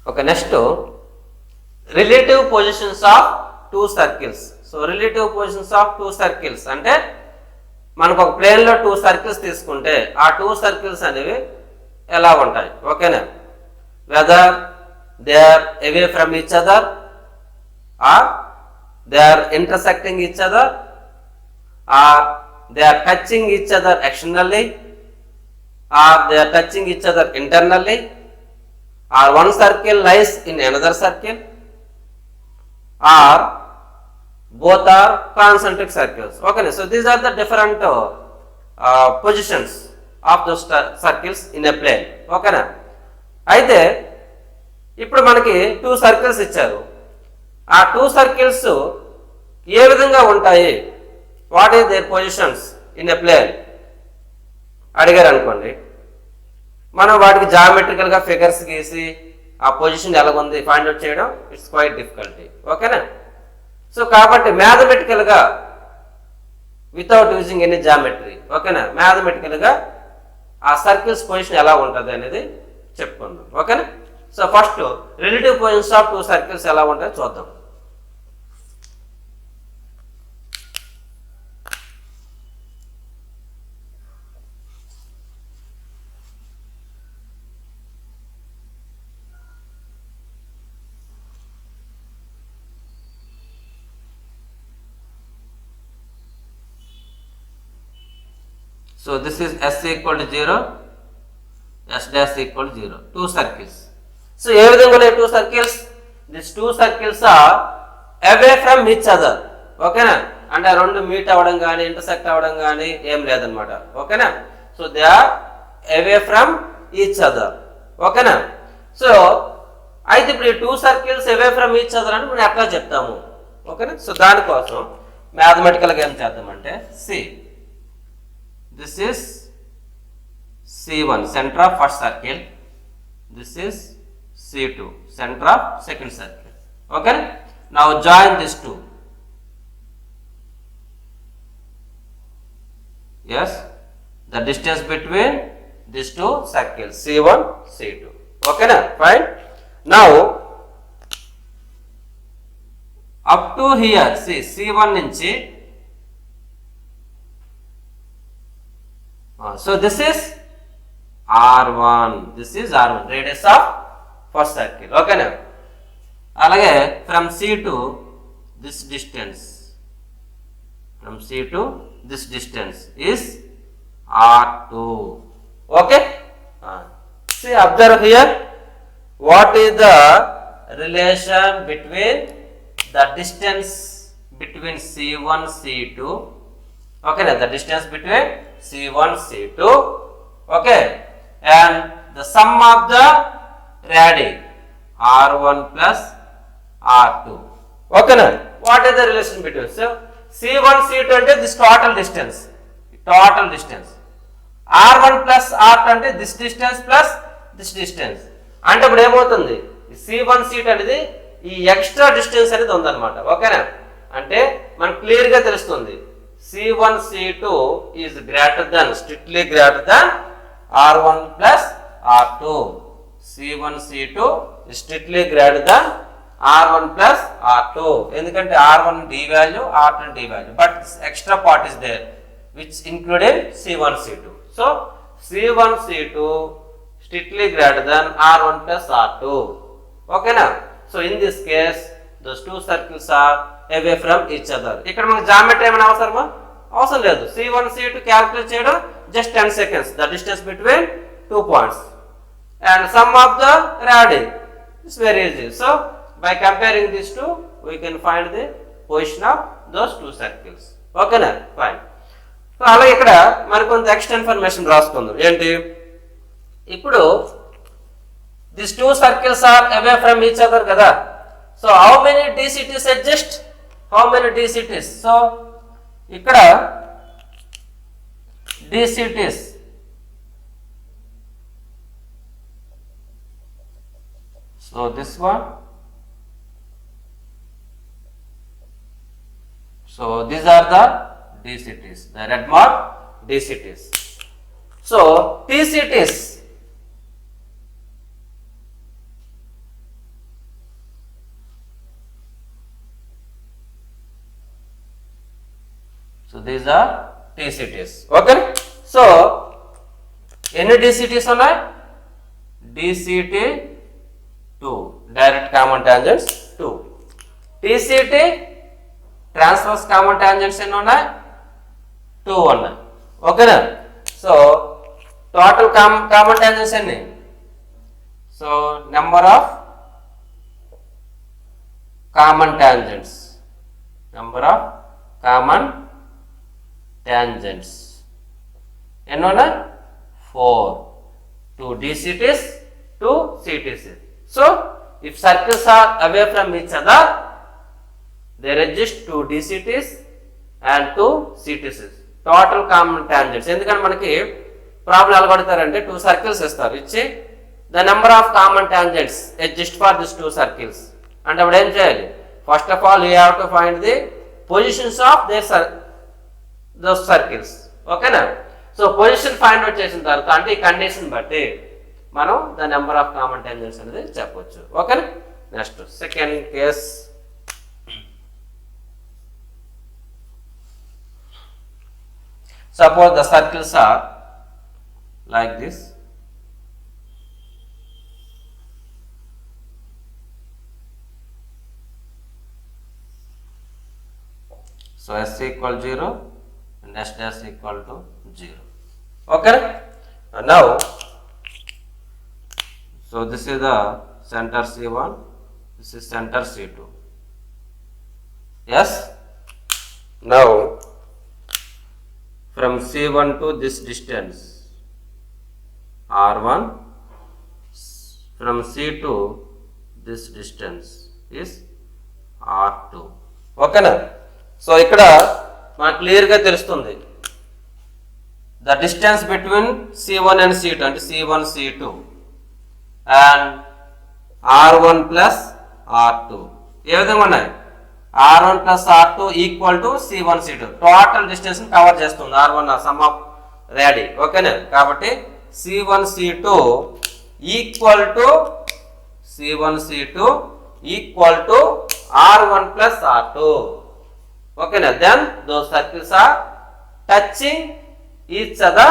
Okay, next relative positions of two circles. So relative positions of two circles అంటే మనకు ఒక plane లో two circles తీసుకుంటే ఆ టూ సర్కిల్స్ అనేవి ఎలా ఉంటాయి, ఓకేనా? Whether they are away from each other or they are intersecting each other or they are touching each other externally or they are touching each other internally or one circle lies in another circle or both are concentric circles. Okay, so these are the different positions of those circles in a plane. Okay na? అయితే ఇప్పుడు మనకి two circles ఇచ్చారు, ఆ two circles ఏ విధంగా ఉంటాయి, what is their positions in a plane అడిగారు అనుకోండి, మనం వాటికి జామెట్రికల్గా ఫిగర్స్ గీసి ఆ పొజిషన్ ఎలాగుంది ఫైండ్ అవుట్ చేయడం ఇట్స్ క్వైట్ డిఫికల్టీ, ఓకేనా? సో కాబట్టి మ్యాథమెటికల్గా వితౌట్ యూజింగ్ ఎనీ జామెట్రీ, ఓకేనా, మ్యాథమెటికల్గా ఆ సర్కిల్స్ పొజిషన్ ఎలా ఉంటుంది అనేది చెప్పుకుందాం, ఓకేనా? So first relative positions of two circles ఎలా ఉంటాయో చూద్దాం. So this is S equal to 0, S dash equal to 0, two circles. So ఏ విధంగా ఉన్నాయి two circles? This two circles are away from each other, ఓకేనా? అంటే రెండు మీట్ అవ్వడం కానీ ఇంటర్సెక్ట్ అవ్వడం కానీ ఏం లేదనమాట, ఓకేనా? So they are away from each other, ఓకేనా? సో అయితే ఇప్పుడు ఈ two circles away from each other అంటే మనం ఎట్లా చెప్తాము, ఓకేనా? సో దానికోసం మ్యాథమెటికల్గా ఏం చేద్దామంటే this is C1, center of first circle. This is C2, center of second circle. Okay? Now join these two. Yes, the distance between these two circles C1, C2. Okay, na? Fine. Now up to here, see C1 నుంచి so this is R1, this is R1, radius of first circle, okay na? Alage from C to this distance, from C to this distance is R2, okay? See, observe here, what is the relation between the distance between C1, C2, okay na? The distance between C1, C2, okay, and the sum of the radii R1 plus R2, okay na? What is the relation between? So C1, C2 అంటే this total distance, R1 plus R2 అంటే this distance plus this distance. అంటే ఇప్పుడు ఏమవుతుంది, C1, C2 అనేది ఈ extra distance అనేది ఉందన్నమాట, ఓకేనా? అంటే మనకు క్లియర్గా తెలుస్తుంది C1, C2 is greater than, strictly greater than R1 plus R2. C1, C2 is strictly greater than R1 plus R2. ఎందుకంటే R1 D value, R2 D value. But this extra part is there, which included C1, C2. So C1, C2 strictly greater than R1 plus R2. Okay na? So in this case, those two circles are away from each other. ఇక్కడ మనకు geometry ఏమైనా అవసరమా? అవసరం లేదు. C1, C2 calculate చేయడం just 10 seconds, the distance between 2 points, and sum of the radii is very easy. So by comparing these two, we can find the position of those two circles. Okay na? Fine. So అలాగే ఇక్కడ మరికొంత extra information రాసుకుందాం. ఏంటి, ఇప్పుడు these two circles are away from each other కదా. So how many DCTs exist? How many DCTs? So ఇక్కడ DCTs, so this one, so these are the DCTs, the red mark DCTs. So TCTs, So these are DCTs. Okay. So any DCTs ఉన్నాయి? DCT 2 direct common tangents 2. TCT transverse common tangents ఎన్ని ఉన్నాయి? 2 ఉన్నాయి. ఓకేనా? So total common tangents ఎన్ని? So number of common tangents, number of common tangents ఎన్ని ఉన్నాయి? 4. 2 DCTs, 2 CTs. So if circles are away from each other, there exist 2 DCTs and 2 CTs. Total common tangents. ఎందుకంటే మనకి problem ఎలా కొడతారంటే 2 circles ఇస్తారు, ఇచ్చి the number of common tangents exist for these 2 circles. అంటే అప్పుడు ఏం చేయాలి? First of all you have to find the positions of those circles. ఓకేనా? సో పొజిషన్ ఫైండ్ అవుట్ చేసిన తర్వాత అంటే ఈ కండిషన్ బట్టి మనం the number of common tangents అనేది చెప్పవచ్చు. ఓకేనా? Next second case. Suppose the circles are like this. So S equal 0 and S dash equal to 0. Okay. And now, so this is the center C1, this is center C2. Yes. Now, from C1 to this distance R1, from C2 this distance is R2. Okay na? So ఇక్కడ మనకు క్లియర్గా తెలుస్తుంది the distance between C1 and C2 అంటే C1 C2 and R1 plus R2 ఏ విధంగా ఉన్నాయి? R1 plus R2 equal to C1 C2 total distance cover చేస్తుంది R1 some of రేడి. ఓకేనా? కాబట్టి C1 C2 equal to C1 C2 equal to R1 plus R2. Okay, now then those circles are touching each other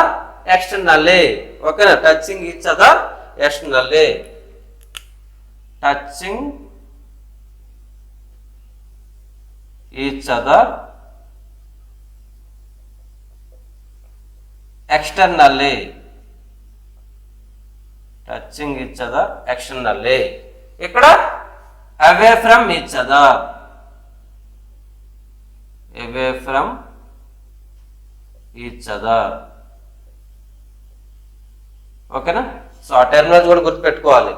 externally. Okay, now touching each other externally. Touching each other externally. Touching each other externally. ikkada away from each other. Away from each other. ఓకేనా? So ఆ terminology కూడా గుర్తుపెట్టుకోవాలి.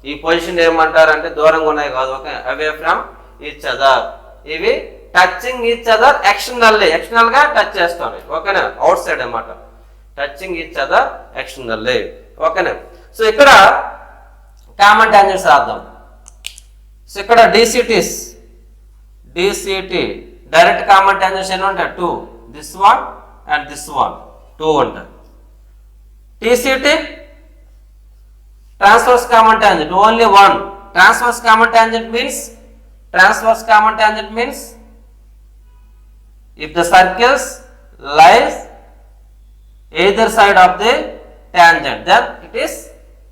ఈ position ఏమంటారంటే దూరంగా ఉన్నాయి కాదు. Okay, away from each other. ఇవి touching each other externally, external గా టచ్ చేస్తాను. ఓకేనా? అవుట్ సైడ్ అన్నమాట. Touching each other externally. ఓకేనా? సో ఇక్కడ కామన్ టాంజెంట్స్ రాద్దాం. సో ఇక్కడ DCTs, DCT direct common tangents ఎన్ని ఉంటాయి? 2. This one and this one 2 ఉంటాయి. TCT transverse common tangent only 1. Transverse common tangent means if the circles lies either side of the tangent, then it is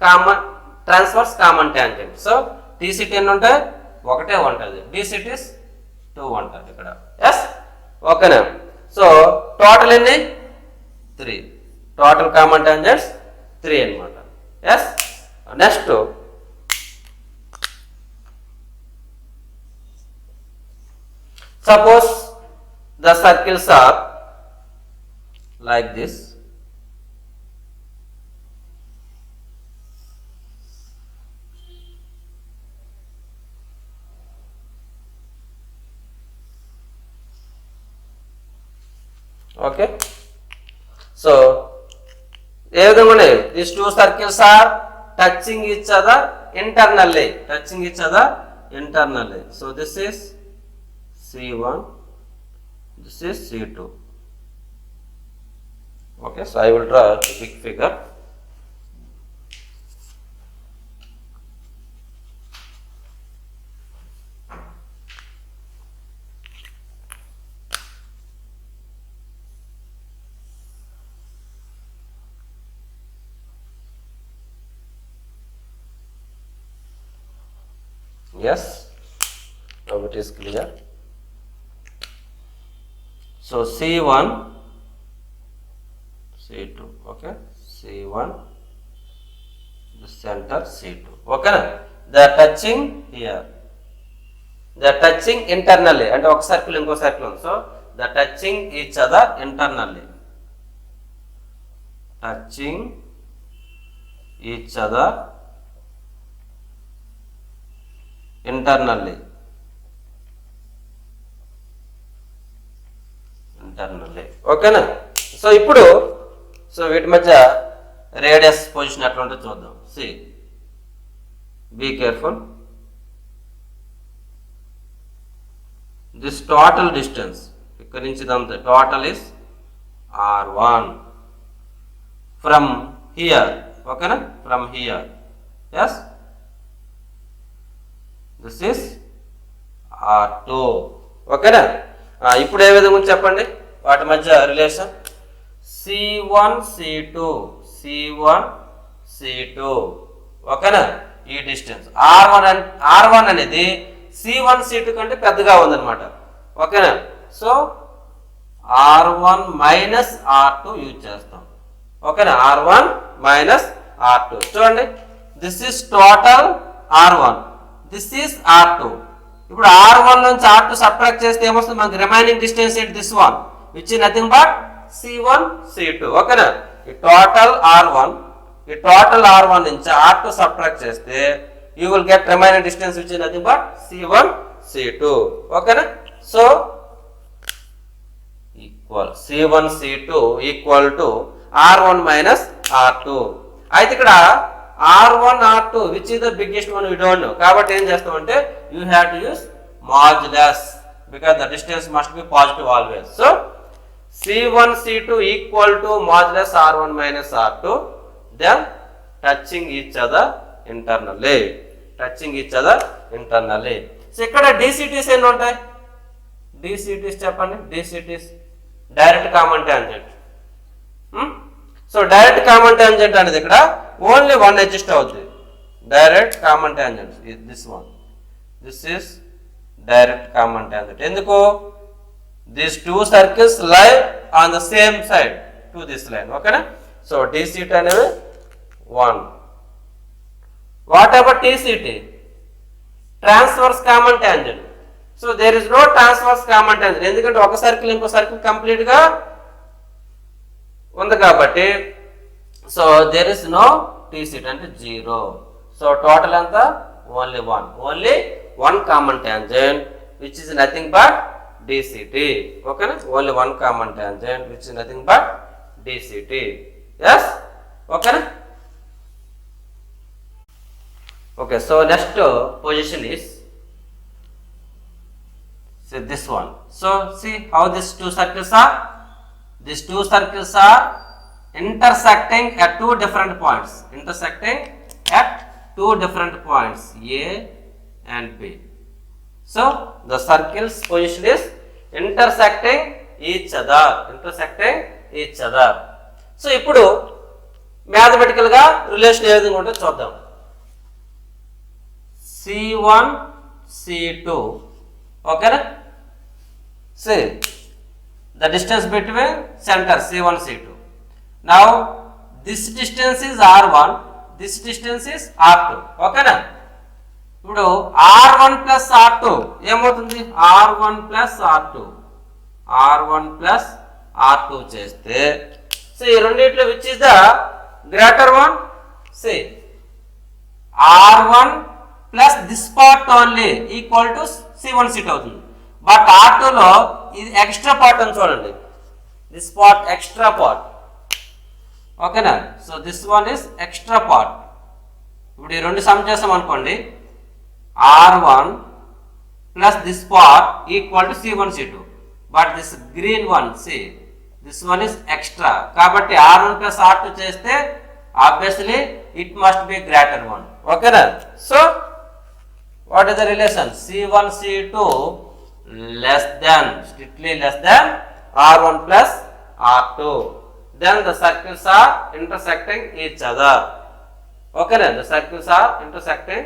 common transverse common tangent. So TCT ఎన్ని ఉంటాయి? ఒకటే ఉంటుంది. DCTs 2 ఉంటుంది ఇక్కడ. Yes, ఓకేనా? So total ఎన్ని? 3. Total common tangents 3 అన్నమాట. Yes. Next suppose the circles are like this. Okay, so ఏ విధంగా ఉన్నాయి? These 2 circles are touching each other internally. So this is C1, this is C2. Okay, so I will draw a big figure. Yes, now it is clear. So C1, C2, okay, C1, the center C2, okay. They are touching here. They are touching internally, and one circle, inko circle. So they are touching each other internally. Touching each other internally. ఓకేనా. So ఇప్పుడు వీటి మధ్య radius position ఎట్లా ఉంటుందో చూద్దాం. See be careful. This total distance ఇక్కడ నుంచి ఇదంతా total is R1 from here, ఓకేనా, from here. Yes, this is R2, ఓకేనా. ఇప్పుడు ఏ విధంగా చెప్పండి వాటి మధ్య relation. C1 C2 C1 C2, ఓకేనా. ఈ డిస్టెన్స్ R1 అనేది C1 C2 కంటే పెద్దగా ఉందన్నమాట, ఓకేనా. So R1 minus R2 use చేస్తాం, ఓకేనా. R1 మైనస్ R2 చూడండి. This is total R1, this is R2. ఇప్పుడు R1 నుంచి R2 సబ్ట్రాక్ట్ చేస్తే ఏమొస్తుంది మనకి? రిమైనింగ్ డిస్టెన్స్ ఏంటి? This one, which is nothing but C1 C2, ఓకేనా. ఈ టోటల్ R1 నుంచి R2 సబ్ట్రాక్ట్ చేస్తే you will get remaining distance which is nothing but C1 C2, ఓకేనా. So equal C1 C2 equal to R1 minus R2. అయితే ఇక్కడ R1 R2 which is the biggest one we don't know. కాబట్టి ఏం చేస్తామంటే you have to use modulus because the distance must be positive always. So C1 C2 equal to modulus R1 minus R2, then touching each other internally. So ఇక్కడ DCTs ఎన్ని ఉంటాయి? DCTs చెప్పండి. DCTs direct common tangent. So direct common tangent అనేది ఇక్కడ only one exist అవుతుంది. Direct common tangent this one, this is direct common tangent. ఎందుకు? These two circles lie on the same side to this line, ఓకేనా. So DCT అనేవి 1. Whatever TCT? Transverse common tangent. So there is no transverse common tangent, ఎందుకంటే ఒక circle ఇంకో circle complete గా ఉంది కాబట్టి. So there is no TCT అంటే 0. So total అంతా only one common tangent which is nothing but DCT, ఓకేనా. Only one common tangent which is nothing but DCT. Yes, ఓకేనా. Okay, so next position is this one. So see how these two circles are. These two circles are intersecting at two different points. A and B. So the circles position is intersecting each other. So ఇప్పుడు mathematical గా relation ఏ విధంగా ఉంటుందో చూద్దాం. C1 C2, ఓకేనా. See the distance between center C1 C2. Now this distance is R1, this distance is R2, ఓకేనా. ఇప్పుడు R1 plus R2 ఏమవుతుంది? R1 plus R2 చేస్తే సో ఈ రెండిట్లో which is the greater one? See R1 plus this part only equal to C1 C2 అవుతుంది. But R2 లో ఇది extra part అని చూడండి, దిస్ పార్ట్ ఎక్స్ట్రా పార్ట్, ఓకేనా. So this one is extra part. ఇప్పుడు ఈ రెండు సమ్ చేసాం అనుకోండి, R1 plus this part equal to C1 C2. But this green one, see this one is extra. కాబట్టి R1 ప్లస్ R2 చేస్తే obviously it must be greater one, ఓకేనా. So what is the relation? C1 C2 strictly less than R1 plus R2. Then the circles are intersecting each other, okay. The circles are intersecting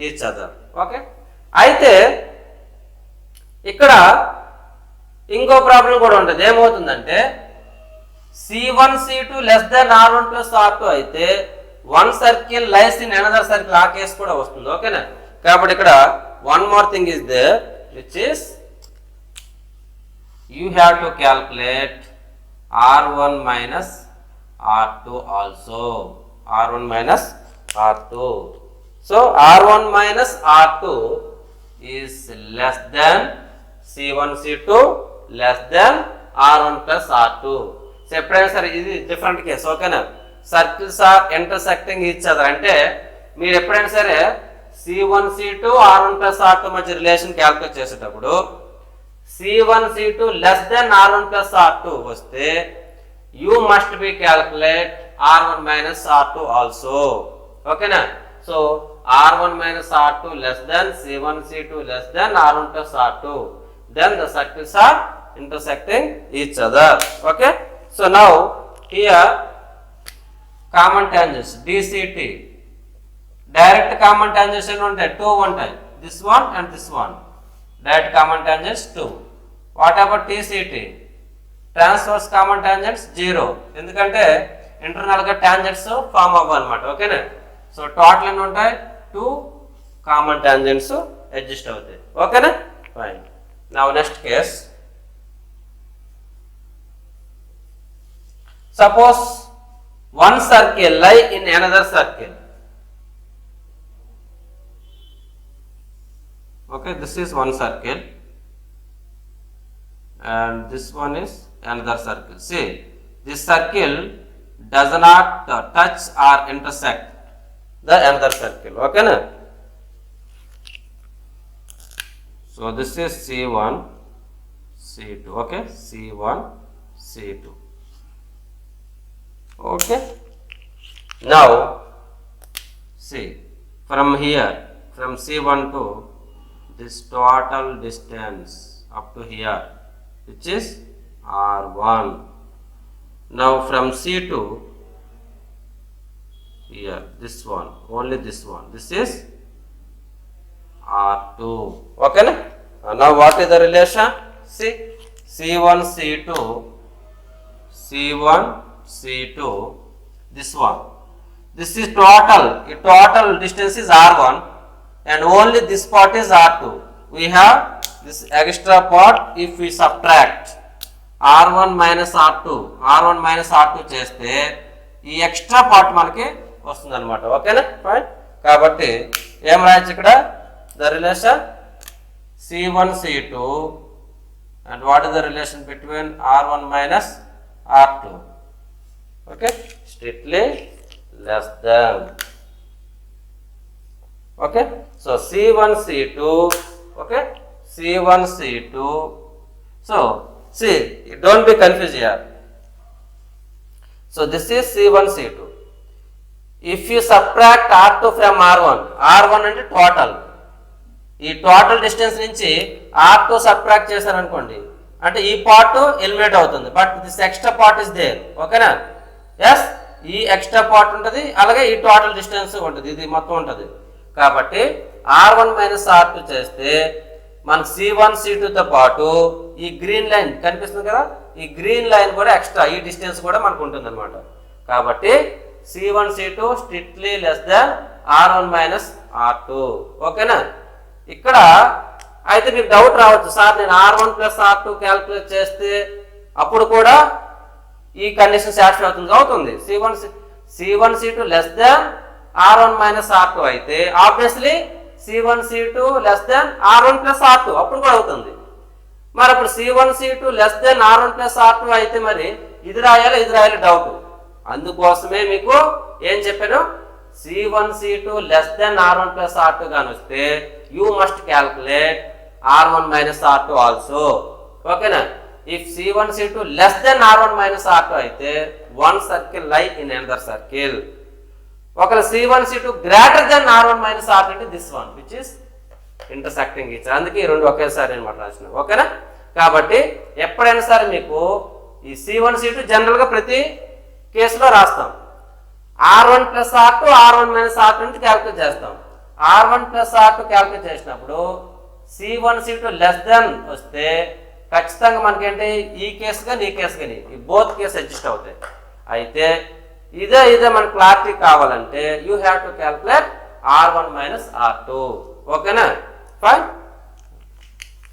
each other, okay. అయితే ఇక్కడ ఇంకో problem కూడా ఉంటుంది. ఏమవుతుందంటే C1 C2 less than R1 plus R2 అయితే one circle lies in another circle, ఆ case కూడా వస్తుంది. ఓకేనా? కాబట్టి ఇక్కడ one more thing is there which is you have to calculate R1 minus R2 also. R1 minus R2. So R1 minus R2 is less than C1 C2 less than R1 plus R2. So ఎప్పుడైనా సరే ఇది different case. ఓకేనా? Circles are intersecting each other అంటే మీరు ఎప్పుడైనా సరే C1 C2 R1 plus R2 మధ్య relation calculate చేసేటప్పుడు C1 C2 less than R1 plus R2 వస్తే you must be calculate R1 minus R2 also. ఓకేనా? So R1 minus R2 less than C1 C2 less than R1 plus R2, then the circles are intersecting each other. Okay? So now here common tangents DCT, direct common tangents ఉంటాయి, 2 ఉంటాయి, this one and this one, direct common tangents 2. What about TCT? Transverse common tangents 0, ఎందుకంటే internal గా tangents form అవ్వాలన్నమాట. ఓకేనా? So total ఎన్ని ఉంటాయి? 2 common tangents adjust అవుతాయి. ఓకేనా? Fine. Now next case, suppose one circle lie in another circle. Okay, this is one circle and this one is another circle. See, this circle does not touch or intersect the another circle. Okay na? So this is C1 C2. Okay, C1 C2. Okay, now see, from here, from C1 to this total distance up to here, which is R1. Now from C2 here, this one, only this one, this is R2. Okay na? Now what is the relation? See, C1 C2 C1 C2, this one, this is total, the total distance is R1 and only this part is R2. We have this extra part. If we subtract R1 minus R2, R1 minus R2 చేస్తే ఈ extra part మనకి వస్తుంది అనమాట. ఓకేనా? Fine. కాబట్టి ఏం రాయొచ్చు ఇక్కడ? The relation C1 C2 and what is the relation between R1 minus R2? Okay, strictly less than. Okay, so C1 C2, okay, C1 C2. So see, don't be confused here. So this is C1 C2. If you subtract R2 from R1, R1 అంటే total, ఈ total distance నుంచి R2 subtract చేశారనుకోండి అంటే ఈ part eliminate అవుతుంది, but this extra part is there. ఓకేనా? Yes, ఈ extra part ఉంటుంది, అలాగే ఈ టోటల్ డిస్టెన్స్ ఉంటుంది, ఇది మొత్తం ఉంటుంది. కాబట్టి R1 మైనస్ R2 చేస్తే మనకు C1 C2తో పాటు ఈ గ్రీన్ లైన్ కనిపిస్తుంది కదా, ఈ గ్రీన్ లైన్ కూడా ఎక్స్ట్రా, ఈ డిస్టెన్స్ కూడా మనకు ఉంటుంది అనమాట. కాబట్టి C1 C2 strictly less than R1 minus R2. ఓకేనా? ఇక్కడ అయితే మీకు డౌట్ రావచ్చు, సార్ నేను R1 ప్లస్ R2 క్యాల్కులేట్ చేస్తే అప్పుడు కూడా ఈ కండిషన్ సాటిస్ఫై అవుతుంది. C1 C2 less than R1 minus R2 అయితే obviously C1 C2 less than R1 plus R2 అప్పుడు కూడా అవుతుంది. మరి అప్పుడు C1 C2 less than R1 plus R2 అయితే మరి ఇది రాయాలి డౌట్. అందుకోసమే మీకు ఏం చెప్పాను, C1 C2 less than R1 plus R2 గాని వస్తే you must calculate R1 minus R2 also. ఓకేనా? If C1 C2 less than R1 minus R2 అయితే one circle lie in another circle. ఒకవేళ C1 C2 greater than R1 minus R2 అంటే this one which is intersecting each. అందుకే ఈ రెండు ఒకేసారి అనమాట రాసిన. ఓకేనా? కాబట్టి ఎప్పుడైనా సరే మీకు ఈ C1 C2 జనరల్ గా ప్రతి కేసులో రాస్తాం. R1 plus R2 R1 minus R2 నుంచి క్యాల్కులేట్ చేస్తాం. R1 ప్లస్ R2 క్యాల్కులేట్ చేసినప్పుడు C1 C2 లెస్ దెన్ వస్తే ఖచ్చితంగా మనకేంటి ఈ కేసు కానీ ఈ కేసు కానీ ఈ బోత్ కేసు అడ్జస్ట్ అవుతాయి. అయితే ఇదే మన క్లారిటీ కావాలంటే you have to calculate R1 minus R2. ఓకేనా? Fine.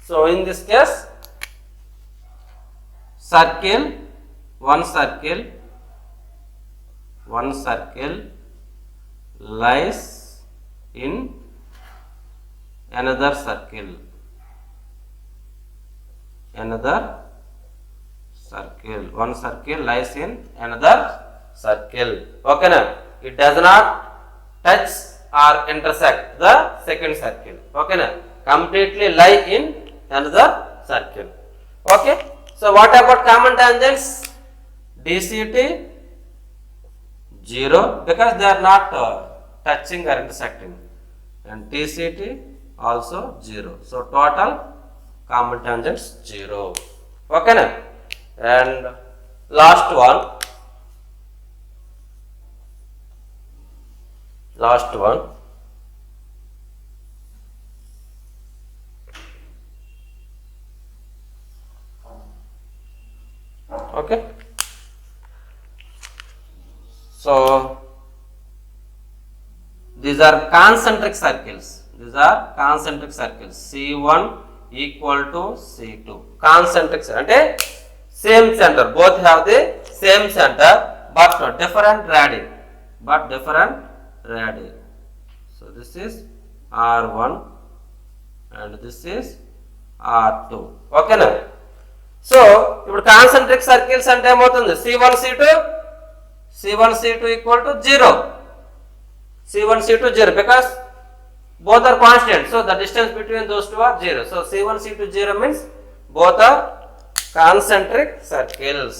So in this case circle, one circle lies in another circle, one circle lies in another circle. Okay na? It does not touch or intersect the second circle. Okay na? Completely lie in another circle. Okay. So what about common tangents? DCT 0 because they are not touching or intersecting, and TCT also 0. So total common tangents 0. Okay na? And last one. Okay. So these are concentric circles. C1 equal to C2. Concentric అంటే same center. Both have the same center but different radii. So this is R1 and this is R2. Okay na? So ఇప్పుడు concentric circles అంటే ఏమవుతుంది? C1 C2 equal to 0. C1 C2 0 because both are constant. So the distance between those two are 0. So C1 C2 0 means both are concentric circles.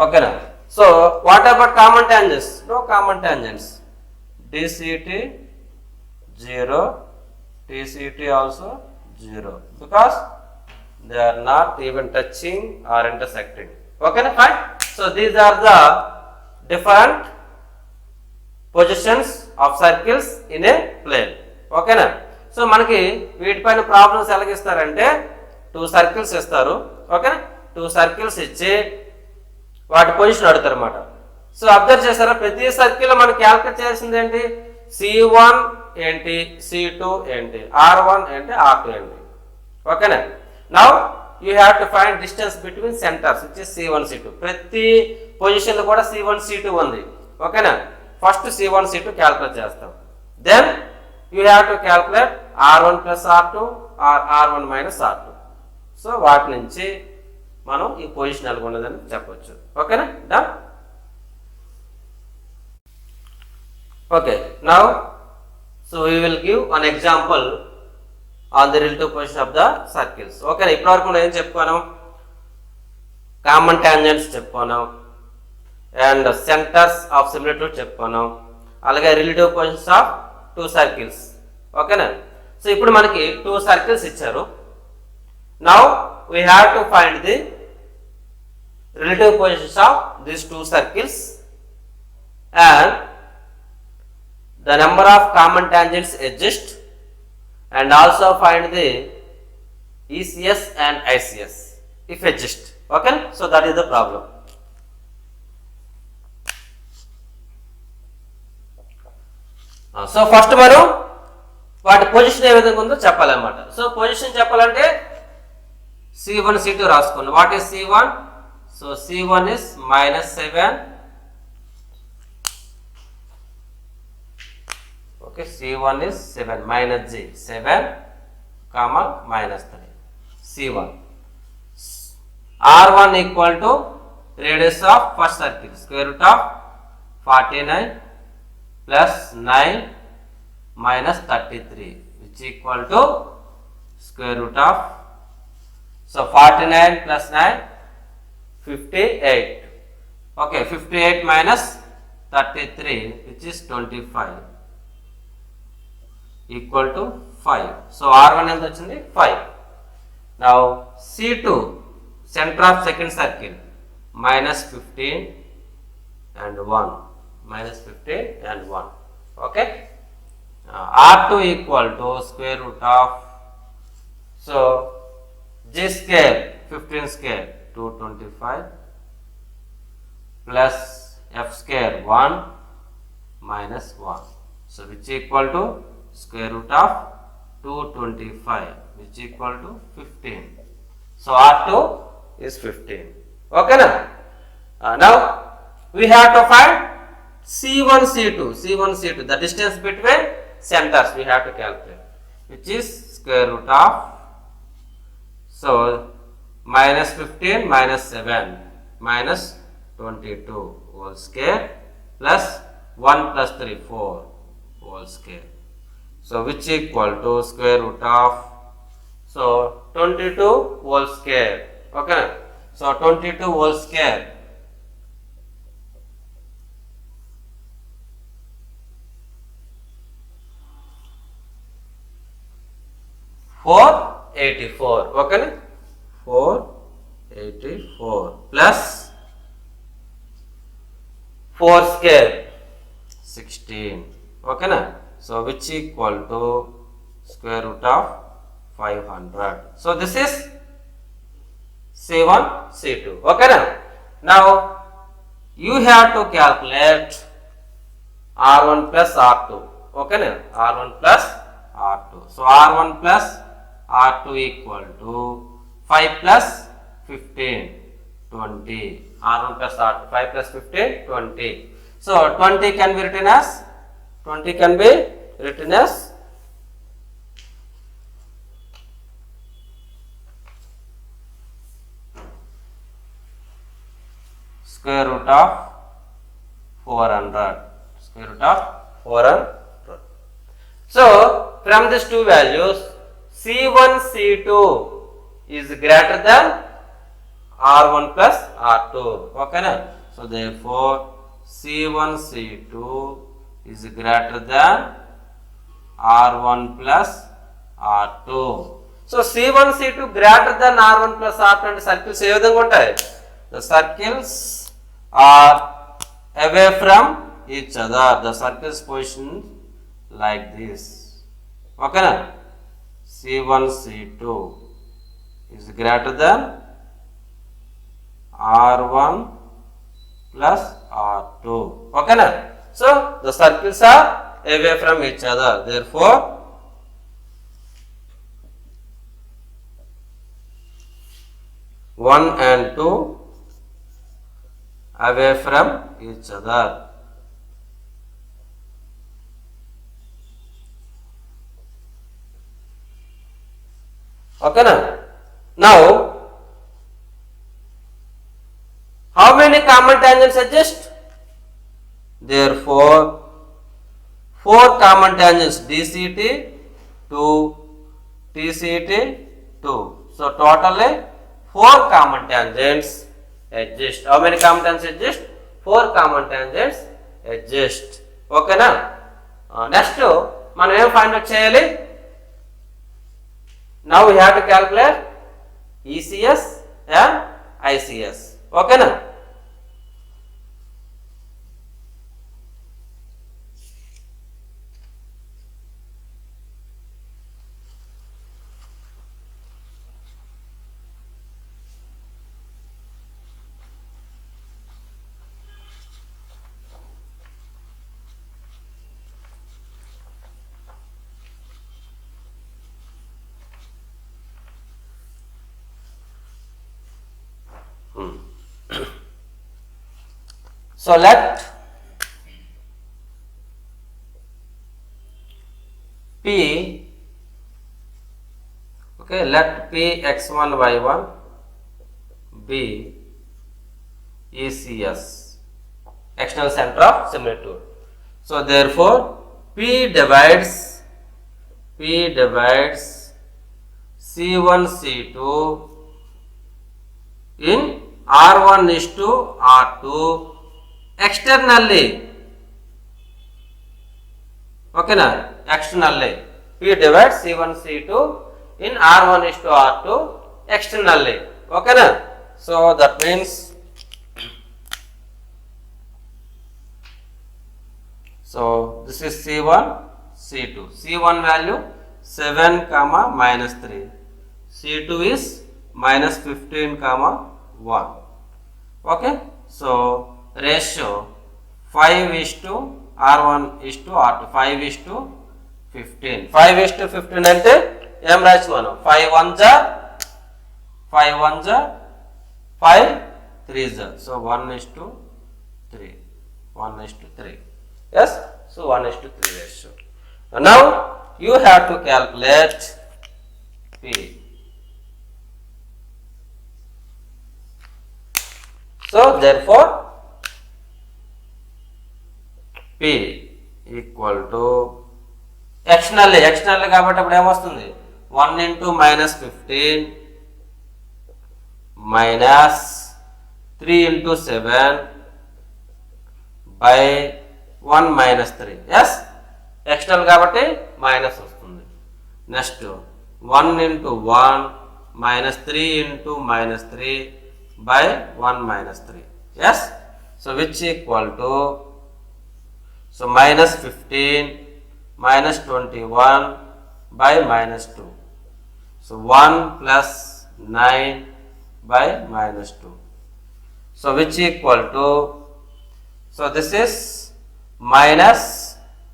Okay na? So what about common tangents? No common tangents. DCT 0, TCT also 0 because they are not even touching or intersecting. Okay na? Fine. So these are the different positions of circles in a plane. Okay na? So మనకి వీటిపైన problems ఎలాగిస్తారంటే 2 circles ఇస్తారు. ఓకేనా? 2 circles ఇచ్చి వాటి position అడుగుతారు అన్నమాట. So observe చేస్తారా, ప్రతి సర్కిల్ మనం క్యాల్కులేట్ చేయాల్సింది ఏంటి? C1 ఏంటి, C2 ఏంటి, R1 ఏంటి, R2 ఏంటి. ఓకేనా? Now you have to find distance between centers which is C1 C2. ప్రతి పొజిషన్లో కూడా C1 C2 ఉంది. ఓకేనా? ఫస్ట్ C1 C2 క్యాల్కులేట్ చేస్తాం. Then you have to calculate R1 plus R2 or R1 minus R2. So వాటి నుంచి మనం ఈ పొజిషన్ ఎలా ఉన్నదని చెప్పవచ్చు. ఓకేనా? Done. Okay, now so we will give an example on the relative position of the circles. ఓకేనా? ఇప్పటివరకు మనం ఏం చెప్పుకున్నాం? కామన్ టాంజెంట్స్ చెప్పుకున్నాం అండ్ సెంటర్స్ ఆఫ్ సిమిలిట్యూడ్ చెప్పుకున్నాం, అలాగే రిలేటివ్ పొజిషన్స్ ఆఫ్ 2 సర్కిల్స్. ఓకేనా? సో ఇప్పుడు మనకి 2 సర్కిల్స్ ఇచ్చారు. Now we have to find the relative positions of these 2 circles and the number of common tangents exist, and also find the ECS and ICS if exist. Okay, so that is the problem. So first మనం వాటి position ఏ విధంగా ఉందో చెప్పాలన్నమాట. So position చెప్పాలంటే C1 C2 రాసుకోండి. What is C1? So C1 is minus 7. Okay, C1 is 7 minus G 7 comma minus 3. C1. R1 equal to radius of first circle square root of 49 plus 9 minus 33 which equal to square root of, so 49 plus 9 58. Okay, 58 minus 33 which is 25 equal to 5. So R1 ఎంత వచ్చింది? 5. Now C2 center of second circle minus 15 and 1, minus 15 and 1. Okay. R2 equal to square root of, so G square 15 square 225 plus F square 1 minus 1. So which equal to square root of 225, which equal to 15. So R2 is 15. Okay na? Now we have to find C1, C2, C1, C2, the distance between centers we have to calculate, which is square root of, so minus 15 minus 7 minus 22 whole square plus 1 plus 3 4 whole square. So which equal to square root of, so 22 whole square. Okay. So 22 whole square $484. Okay. 484 plus 4 square 16. Okay na? So which equal to square root of 500. So this is C1, C2. Okay na? Now you have to calculate R1 plus R2. Okay na? R1 plus R2. So R1 plus R2 equal to 5 plus 15, 20. R1 plus R2, 5 plus 15, 20. So 20 can be written as, 20 can be written as square root of 400. Square root of 400. So from these two values, C1, C2 is greater than R1 plus R2. Okay na? So therefore C1, C2 is greater than R1 plus R2. So C1, C2 greater than R1 plus R2 and circles ఏ విధంగా ఉంటాయి? The circles are away from each other. The circles position like this. Okay na? C1, C2 is greater than R1 plus R2. Okay na? So the circles are away from each other. Therefore one and two away from each other. Okay na? Now how many common tangents exist? Therefore 4 common tangents, DCT 2, TCT 2. So totally 4 common tangents exist. How many common tangents exist? 4 common tangents exist. Okay na? Next మనం ఏం find out చేయాలి? Now we have to calculate ECS and ICS. Okay na? So let P, okay, let P x1 y1 be ECS, external center of similitude. So therefore P divides C1 C2 in R1 is to R2 externally. Okay na? Externally. P divides C1 C2 in R1 is to R2 externally. Okay na? So that means So this is C1, C2. C1 value 7 comma minus 3. C2 is minus 15 comma 1. Okay. So ratio 5 is to R1 is to R2. 5 is to 15. 5 is to 15 అంటే ఏం రాయొచ్చు మనం? 5 1 జా 5 1 జా 5 3 జా. So 1 is to 3. 1 is to 3. Yes. So 1 is to 3 ratio. Now you have to calculate P. So therefore P equal to externally కాబట్టి అప్పుడు ఏమొస్తుంది? 1 into minus 15 minus 3 into 7 by 1 minus 3. Yes, external కాబట్టి మైనస్ వస్తుంది. Next 1 into 1 minus 3 into minus 3 by 1 minus 3. Yes, so which equal to, so minus 15 minus 21 by minus 2. So 1 plus 9 by minus 2. So which equal to, so this is minus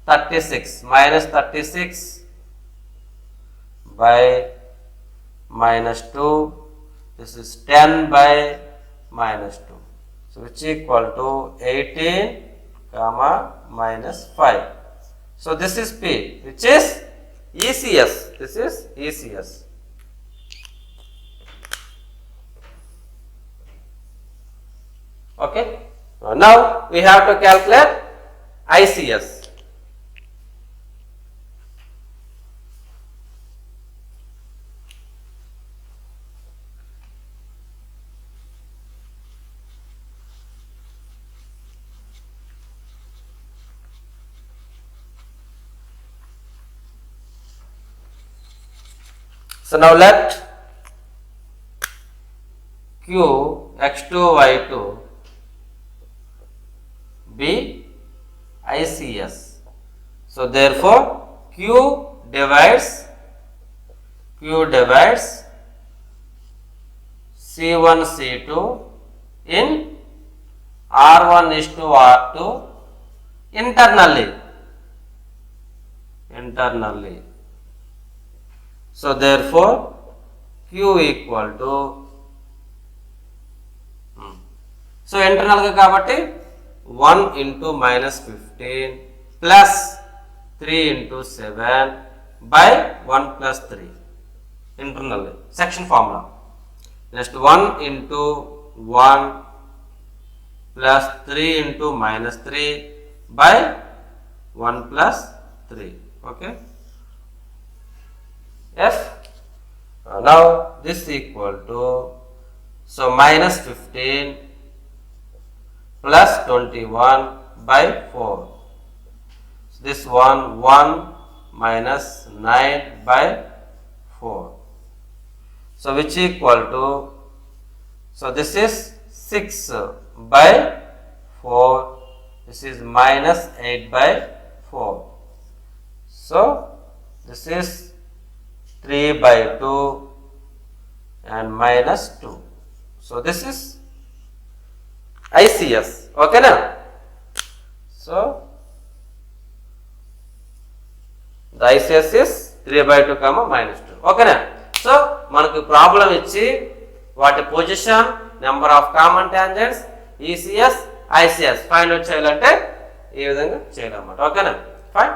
36. Minus 36 by minus 2. This is 10 by minus 2. So which equal to 18 comma minus 5. So this is P, which is ECS. This is ECS. Okay. Now we have to calculate ICS. So now let Q x2 y2 be ICS. So therefore Q divides C1 C2 in R1 is to R2 internally. So therefore Q equal to, so internal ga kabatti 1 into minus 15 plus 3 into 7 by 1 plus 3 internal section formula. Next 1 into 1 plus 3 into minus 3 by 1 plus 3. Okay. Yes. Now this equal to, so minus 15 plus 21 by 4. So this 1 minus 9 by 4. So which equal to, so this is 6 by 4. This is minus 8 by 4. So this is 3 by 2 and minus 2. So this is ICS. Okay na? So the ICS is 3 by 2 comma minus 2. Okay na? So మనకు problem ఇచ్చి వాటి position, number of common tangents, ECS, ICS find out చేయాలంటే ఈ విధంగా చేయాలన్నమాట. ఓకేనా? Fine.